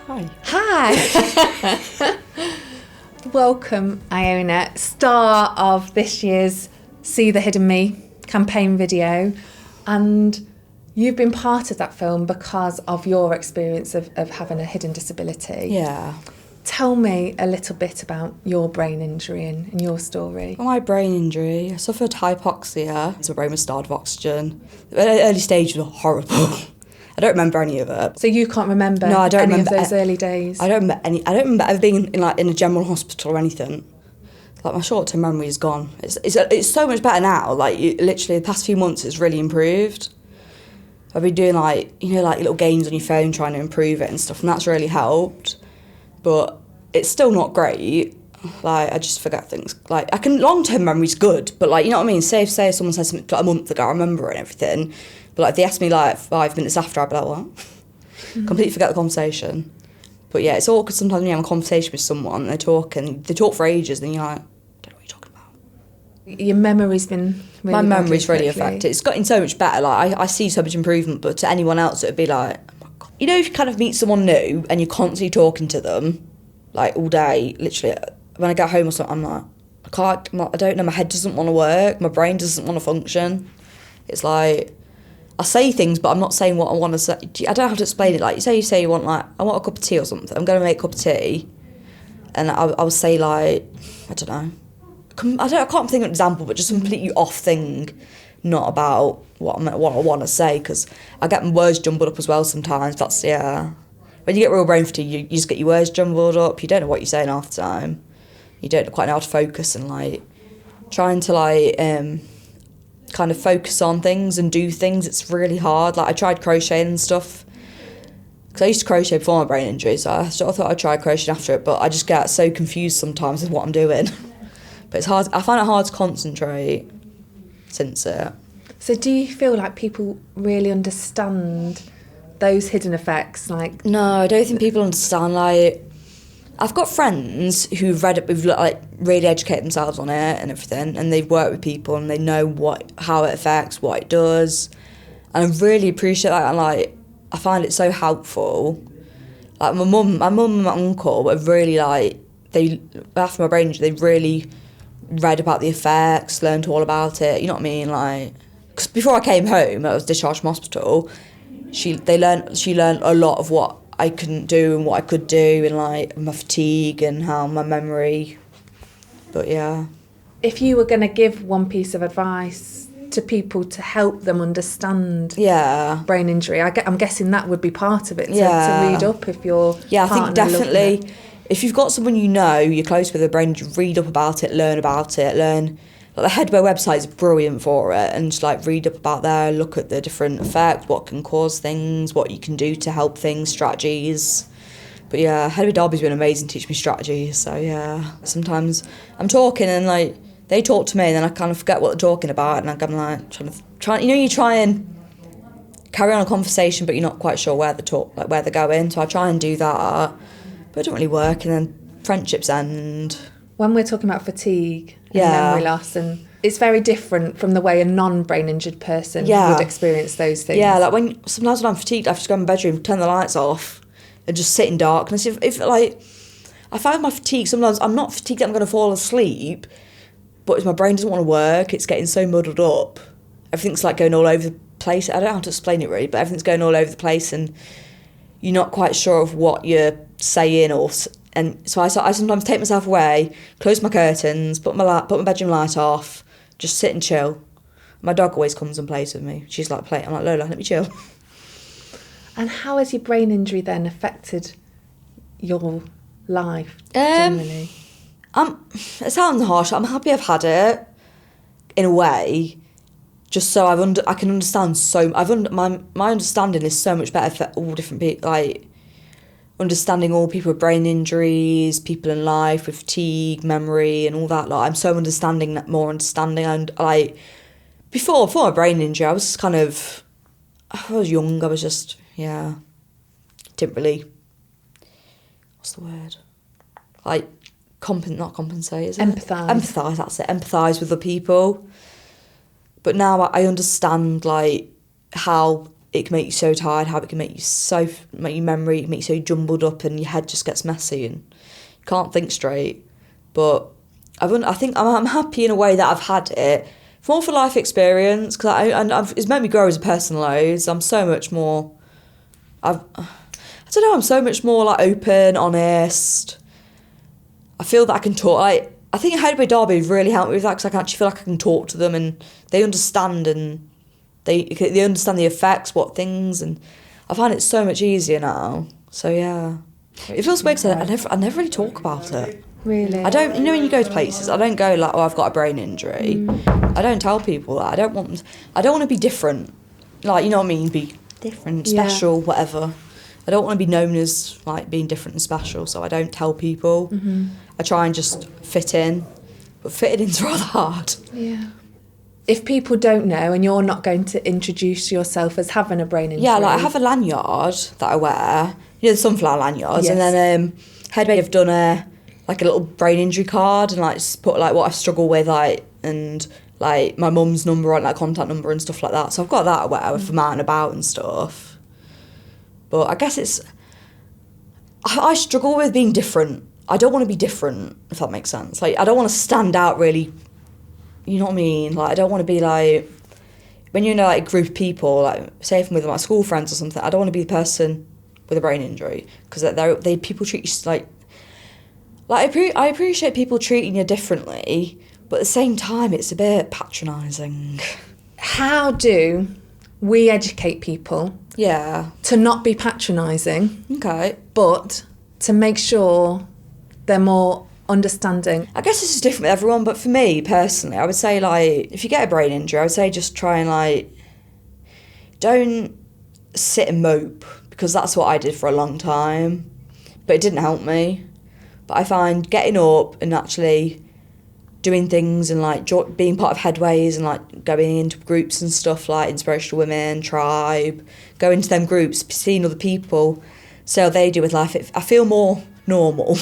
Hi. Hi. Welcome, Iona, star of this year's See the Hidden Me campaign video. And you've been part of that film because of your experience of having a hidden disability. Yeah. Tell me a little bit about your brain injury and your story. My brain injury, I suffered hypoxia, so my brain was starved of oxygen. The early stages were horrible. I don't remember any of it. So you can't remember No, I don't any remember of those early days? I don't remember any. I don't remember ever being in a general hospital or anything. Like, my short-term memory is gone. It's so much better now. Like, literally the past few months it's really improved. I've been doing like little games on your phone trying to improve it and stuff, and that's really helped. But it's still not great. Like, I just forget things. Like, long-term memory's good, but like, you know what I mean? Say someone said something like a month ago, I remember it and everything. But like, if they asked me like 5 minutes after, I'd be like, what? Mm-hmm. Completely forget the conversation. But yeah, it's awkward sometimes when you have a conversation with someone, they talk for ages, and you're like, I don't know what you're talking about. Your memory's been really My memory's really quickly. affected. It's gotten so much better. Like, I see so much improvement, but to anyone else, it would be like, oh my God. You know, if you kind of meet someone new and you're constantly talking to them, like all day, literally, when I get home or something, I'm like, I don't know, my head doesn't want to work, my brain doesn't want to function. It's like, I say things, but I'm not saying what I want to say. I don't have to explain it. Like, you say you want, like, I want a cup of tea or something. I'm going to make a cup of tea, and I'll say, like, I don't know. I can't think of an example, but just a completely off thing, not about what I want to say, because I get my words jumbled up as well sometimes. That's, yeah. When you get real brain fatigue, you just get your words jumbled up. You don't know what you're saying half the time. You don't quite know how to focus, and, like, trying to, like, kind of focus on things and do things, it's really hard. Like, I tried crocheting and stuff, because I used to crochet before my brain injury, so I sort of thought I'd try crocheting after it, but I just get so confused sometimes with what I'm doing. But it's hard. I find it hard to concentrate since it. So do you feel like people really understand those hidden effects? Like, no, I don't think people understand. Like, I've got friends who've read it, who've like really educated themselves on it and everything, and they've worked with people and they know how it affects, what it does, and I really appreciate that. And like, I find it so helpful. Like, my mum and my uncle have really, like, after my brain injury, they really read about the effects, learned all about it. You know what I mean? Like, because before I came home, I was discharged from hospital. She learned a lot of what I couldn't do and what I could do, and like my fatigue and how my memory. But yeah. If you were going to give one piece of advice to people to help them understand brain injury, I'm guessing that would be part of it, to read up if you're I think definitely if you've got someone you know you're close with a brain injury, read up about it, learn about it, like, the Headway website is brilliant for it, and just like read up about there, look at the different effects, what can cause things, what you can do to help things, strategies. But yeah, Headway Derby's been amazing, teaching me strategies. So yeah, sometimes I'm talking and like they talk to me, and then I kind of forget what they're talking about, and I'm like trying. You try and carry on a conversation, but you're not quite sure where they're going. So I try and do that, but it don't really work, and then friendships end. When we're talking about fatigue and memory loss, and it's very different from the way a non-brain injured person would experience those things. Yeah, like sometimes when I'm fatigued, I have to go in my bedroom, turn the lights off, and just sit in darkness. If like, I find my fatigue, sometimes I'm not fatigued that I'm going to fall asleep, but my brain doesn't want to work, it's getting so muddled up. Everything's like going all over the place. I don't know how to explain it really, but everything's going all over the place, and you're not quite sure of what you're saying, and so I sometimes take myself away, close my curtains, put my bedroom light off, just sit and chill. My dog always comes and plays with me. She's like, I'm like, Lola, let me chill. And how has your brain injury then affected your life generally? It sounds harsh. I'm happy I've had it, in a way, just so I can understand. So my understanding is so much better for all different people. Like, understanding all people with brain injuries, people in life with fatigue, memory, and all that. Like, I'm so more understanding. And like, before my brain injury, I was young. I was just didn't really. What's the word? Like, not compensate, is it? Empathise, that's it. Empathise with the people. But now I understand, like, how it can make you so tired, how it can make you memory, it can make you so jumbled up and your head just gets messy and you can't think straight. But I think I'm happy in a way that I've had it. More for life experience, because it's made me grow as a person loads. I'm so much more, I don't know, I'm so much more like open, honest. I feel that I can talk, I think Headway Derby really helped me with that, because I can actually feel like I can talk to them and they understand, and they understand the effects, what things, and I find it so much easier now. So yeah, it feels weird because I never really talk about it. Really? I don't, when you go to places, I don't go like, oh, I've got a brain injury. I don't tell people that. I don't want to be different. Like, you know what I mean? Be different, special, whatever. I don't want to be known as like being different and special, so I don't tell people. I try and just fit in, but fitting in's rather hard. Yeah. If people don't know and you're not going to introduce yourself as having a brain injury. Yeah, like I have a lanyard that I wear, the sunflower lanyards, and then Headway have done a little brain injury card and like put like what I struggle with, like, and like my mum's number on, like contact number and stuff like that. So I've got that where for out and about and stuff. But I guess I struggle with being different. I don't want to be different, if that makes sense. Like, I don't want to stand out really, you know what I mean? Like, I don't want to be like, when you're in like a group of people, like say if I'm with my school friends or something, I don't want to be the person with a brain injury, because people treat you like I appreciate people treating you differently, but at the same time it's a bit patronising. How do we educate people to not be patronising, but to make sure they're more understanding? I guess this is different with everyone, but for me personally, I would say like, if you get a brain injury, I would say just try and like, don't sit and mope, because that's what I did for a long time, but it didn't help me. But I find getting up and actually doing things and like being part of Headways and like going into groups and stuff like Inspirational Women, Tribe, going to them groups, seeing other people, see how they do with life, I feel more normal.